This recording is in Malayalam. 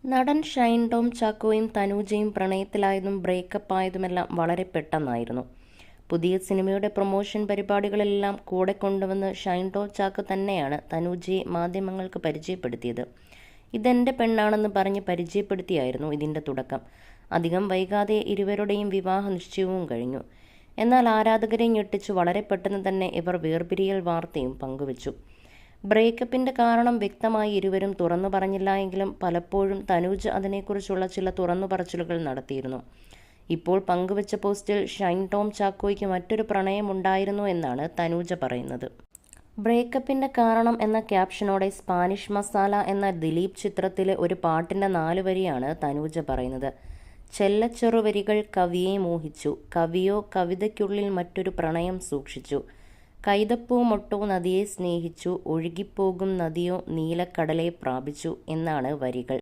നടൻ ഷൈൻ ടോം ചാക്കോയും തനൂജയും പ്രണയത്തിലായതും ബ്രേക്കപ്പ് ആയതുമെല്ലാം വളരെ പെട്ടെന്നായിരുന്നു. പുതിയ സിനിമയുടെ പ്രൊമോഷൻ പരിപാടികളെല്ലാം കൂടെ കൊണ്ടുവന്ന് ഷൈൻ ടോം ചാക്കോ തന്നെയാണ് തനൂജയെ മാധ്യമങ്ങൾക്ക് പരിചയപ്പെടുത്തിയത്. ഇതെന്റെ പെണ്ണാണെന്ന് പറഞ്ഞ് പരിചയപ്പെടുത്തിയായിരുന്നു ഇതിന്റെ തുടക്കം. അധികം വൈകാതെ ഇരുവരുടെയും വിവാഹ നിശ്ചയവും കഴിഞ്ഞു. എന്നാൽ ആരാധകരെ ഞെട്ടിച്ചു വളരെ പെട്ടെന്ന് തന്നെ ഇവർ വേർപിരിയൽ വാർത്തയും പങ്കുവച്ചു. ബ്രേക്കപ്പിന്റെ കാരണം വ്യക്തമായി ഇരുവരും തുറന്നു പറഞ്ഞില്ല എങ്കിലും പലപ്പോഴും തനൂജ് അതിനെക്കുറിച്ചുള്ള ചില തുറന്നുപറച്ചിലുകൾ നടത്തിയിരുന്നു. ഇപ്പോൾ പങ്കുവച്ച പോസ്റ്റിൽ ഷൈൻ ടോം ചാക്കോയ്ക്ക് മറ്റൊരു പ്രണയമുണ്ടായിരുന്നു എന്നാണ് തനൂജ പറയുന്നത്. ബ്രേക്കപ്പിന്റെ കാരണം എന്ന ക്യാപ്ഷനോടെ സ്പാനിഷ് മസാല എന്ന ദിലീപ് ചിത്രത്തിലെ ഒരു പാട്ടിന്റെ 4 വരിയാണ് തനൂജ പറയുന്നത്. ചെല്ലച്ചെറുവരികൾ കവിയെ മോഹിച്ചു, കവിയോ കവിതയ്ക്കുള്ളിൽ മറ്റൊരു പ്രണയം സൂക്ഷിച്ചു. കൈതപ്പൂ മൊട്ടോ നദിയെ സ്നേഹിച്ചു, ഒഴുകിപ്പോകും നദിയോ നീലക്കടലെ പ്രാപിച്ചു എന്നാണ് വരികൾ.